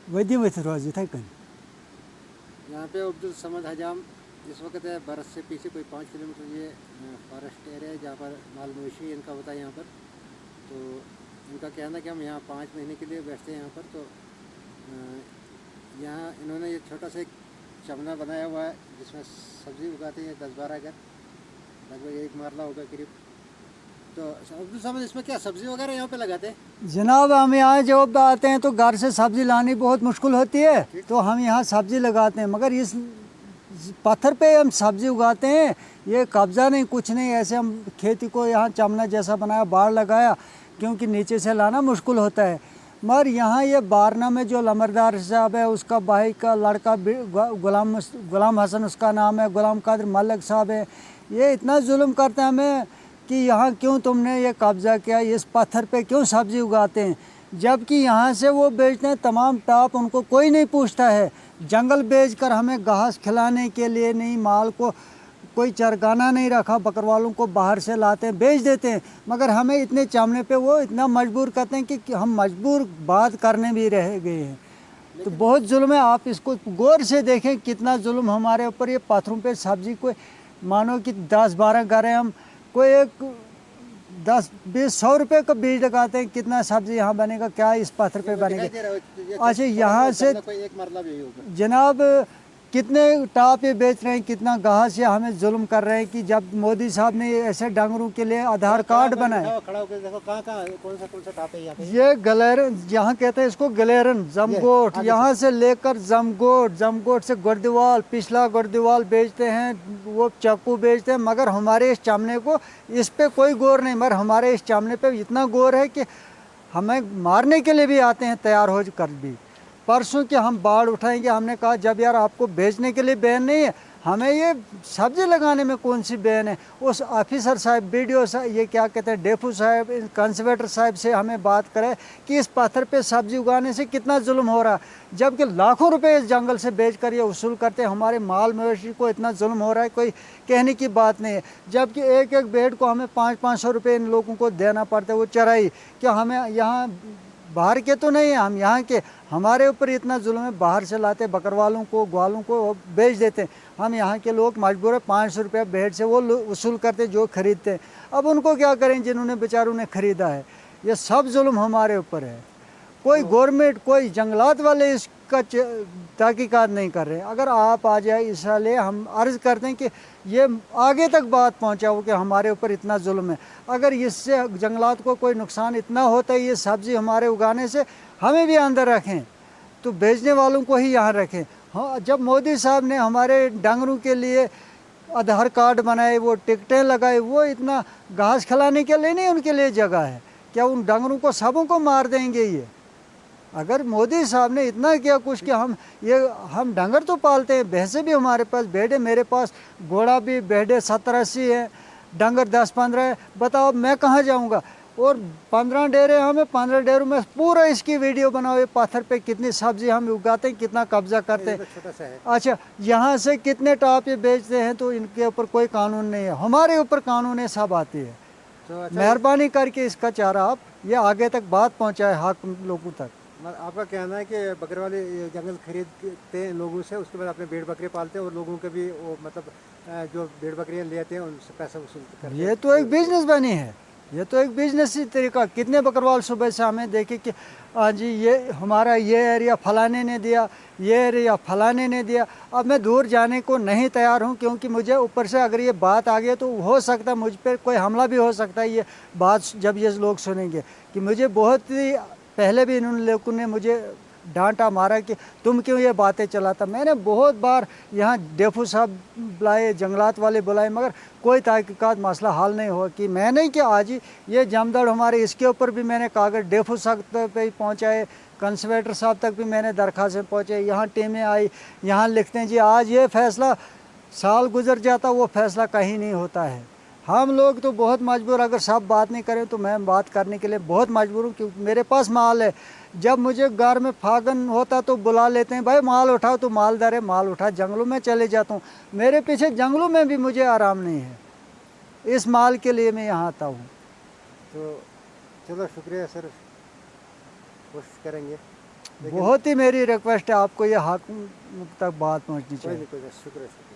वदी वथ रोज इथे कन यहाँ पे अब्दुल समद हजाम इस वक्त है बरस से पीछे कोई 5 किलोमीटर ये फॉरेस्ट एरिया है जहाँ पर माल मवेशी इनका होता है यहाँ पर। तो इनका कहना है कि हम यहाँ 5 महीने के लिए बैठते हैं यहाँ पर। तो यहाँ इन्होंने ये छोटा सा एक चमना बनाया हुआ है जिसमें सब्ज़ी उगाते हैं 10-12 घर, लगभग एक मरला होगा करीब। तो अब्दुल समद इसमें क्या सब्ज़ी वगैरह यहाँ पे लगाते हैं? जनाब हम यहाँ जब आते हैं तो घर से सब्ज़ी लानी बहुत मुश्किल होती है, तो हम यहाँ सब्ज़ी लगाते हैं। मगर इस पत्थर पे हम सब्ज़ी उगाते हैं, ये कब्ज़ा नहीं कुछ नहीं, ऐसे हम खेती को यहाँ चमना जैसा बनाया, बाड़ लगाया, क्योंकि नीचे से लाना मुश्किल होता है। मगर यहाँ ये बारना में जो लमरदार साहब है, उसका भाई का लड़का गुलाम हसन उसका नाम है, गुलाम कादिर मलिक साहब है, ये इतना जुल्म करते हैं हमें कि यहाँ क्यों तुमने ये कब्ज़ा किया, इस पत्थर पे क्यों सब्ज़ी उगाते हैं। जबकि यहाँ से वो बेचते हैं तमाम टाप, उनको कोई नहीं पूछता है। जंगल बेचकर हमें घास खिलाने के लिए नहीं, माल को कोई चरगाना नहीं रखा, बकरवालों को बाहर से लाते हैं बेच देते हैं। मगर हमें इतने चामने पे वो इतना मजबूर करते हैं कि हम मजबूर बात करने भी रह गए हैं। तो बहुत जुल्म है, आप इसको गौर से देखें कितना जुल्म हमारे ऊपर। ये पत्थरों पे सब्ज़ी कोई मानो कि 10-12 घर हैं, हम कोई एक 10-20-100 रुपये का बीज लगाते हैं, कितना सब्ज़ी यहाँ बनेगा, क्या इस पत्थर पे बनेगा। अच्छा यहाँ से कोई एक मरला भी होगा जनाब कितने टाप ये बेच रहे हैं, कितना घास ये हमें जुल्म कर रहे हैं। कि जब मोदी साहब ने ऐसे डांगरों के लिए आधार कार्ड बनाए, खड़ा होकर देखो कहाँ कहाँ कौन सा टाप है यहाँ पे। ये गलेरन यहाँ कहते हैं इसको, गलेरन जमगोट, यहाँ से लेकर जमगोट से गुर्दीवाल, पिछला गुर्दीवाल बेचते हैं, वो चाकू बेचते हैं। मगर हमारे इस चामने को इस पे कोई गौर नहीं। मगर हमारे इस चामने पे इतना गौर है कि हमें मारने के लिए भी आते हैं तैयार हो कर भी। परसों कि हम बाढ़ उठाएंगे, हमने कहा जब यार आपको बेचने के लिए बैन नहीं है, हमें ये सब्ज़ी लगाने में कौन सी बैन है। उस ऑफिसर साहब, बीडीओ साहब, ये क्या कहते हैं, डेफू साहब, कंजर्वेटर साहब से हमें बात करें कि इस पत्थर पे सब्ज़ी उगाने से कितना जुल्म हो रहा है। जबकि लाखों रुपए इस जंगल से बेच कर ये वसूल करते हैं, हमारे माल मवेशी को इतना जुल्म हो रहा है, कोई कहने की बात नहीं है। जबकि एक एक बेड को हमें 500-500 रुपये इन लोगों को देना पड़ता है, वो चराई। क्या हमें यहाँ बाहर के तो नहीं है, हम यहाँ के, हमारे ऊपर इतना जुल्म है। बाहर से लाते बकरवालों को, ग्वालों को बेच देते हैं। हम यहाँ के लोग मजबूर है, 500 रुपया भेड़ से वो वसूल करते जो खरीदते हैं। अब उनको क्या करें जिन्होंने बेचारों ने ख़रीदा है। ये सब जुल्म हमारे ऊपर है। कोई गवर्नमेंट, कोई जंगलात वाले इसका तहकीकात नहीं कर रहे। अगर आप आ जाए, इसलिए हम अर्ज़ करते हैं कि ये आगे तक बात पहुंचाओ कि हमारे ऊपर इतना जुल्म है। अगर इससे जंगलात को कोई नुकसान इतना होता है ये सब्ज़ी हमारे उगाने से, हमें भी अंदर रखें, तो बेचने वालों को ही यहाँ रखें। हाँ, जब मोदी साहब ने हमारे डांगरों के लिए आधार कार्ड बनाए, वो टिकटें लगाए, वो इतना घास खिलाने के लिए नहीं उनके लिए जगह है। क्या उन डांगरों को सबों को मार देंगे ये? अगर मोदी साहब ने इतना किया कुछ कि हम डंगर तो पालते हैं, भैंसें भी हमारे पास, भेड़े मेरे पास, घोड़ा भी, भेड़े 70-80 हैं, डंगर 10-15 है। बताओ मैं कहाँ जाऊँगा। और 15 डेरे हमें, 15 डेरों में पूरा इसकी वीडियो बनाओ, ये पत्थर पे कितनी सब्जी हम उगाते हैं, कितना कब्जा करते हैं। छोटा सा है। अच्छा यहाँ से कितने टाप ये बेचते हैं, तो इनके ऊपर कोई कानून नहीं है। हमारे ऊपर कानून है, सब आती है। तो अच्छा, मेहरबानी करके इसका चारा आप ये आगे तक बात पहुँचाए, हक लोगों तक। आपका कहना है कि बकरवाले ये जंगल खरीदते हैं लोगों से, उसके बाद अपने भेड़ बकरे पालते हैं और लोगों के भी वो मतलब जो भेड़ बकरियाँ लेते हैं उनसे पैसा वसूल करते हैं। ये तो एक बिजनेस बनी है, ये तो एक बिजनेस ही तरीका। कितने बकरवाल सुबह से हमें देखे कि जी ये हमारा ये एरिया फलाने ने दिया, ये एरिया फलाने ने दिया। अब मैं दूर जाने को नहीं तैयार हूँ, क्योंकि मुझे ऊपर से अगर ये बात आ गई तो हो सकता है मुझ पर कोई हमला भी हो सकता है। ये बात जब ये लोग सुनेंगे कि मुझे बहुत ही पहले भी इन लोगों ने मुझे डांटा मारा कि तुम क्यों ये बातें चलाता। मैंने बहुत बार यहाँ डेफू साहब बुलाए, जंगलात वाले बुलाए, मगर कोई तहकीकात मसला हल नहीं हुआ। कि मैं नहीं कि आज ही ये जमदड़ हमारे, इसके ऊपर भी मैंने कागज़ डेफू साहब तक पे पहुँचाए, कंजर्वेटर साहब तक भी मैंने दरख्वास्तें पहुँचाई। यहाँ टीमें आई, यहाँ लिखते हैं जी आज ये फ़ैसला, साल गुजर जाता वो फ़ैसला कहीं नहीं होता है। हम लोग तो बहुत मजबूर, अगर सब बात नहीं करें तो मैं बात करने के लिए बहुत मजबूर हूँ, क्योंकि मेरे पास माल है। जब मुझे घर में फागन होता तो बुला लेते हैं, भाई माल उठाओ, तो मालदार है माल उठा, जंगलों में चले जाता हूँ। मेरे पीछे जंगलों में भी मुझे आराम नहीं है, इस माल के लिए मैं यहाँ आता हूँ। तो चलो शुक्रिया सर, कोशिश करेंगे। बहुत ही मेरी रिक्वेस्ट है, आपको ये हाकिम तक बात पहुंचनी कोई चाहिए। नहीं, कोई नहीं, शुक्रिया शुक्रिया।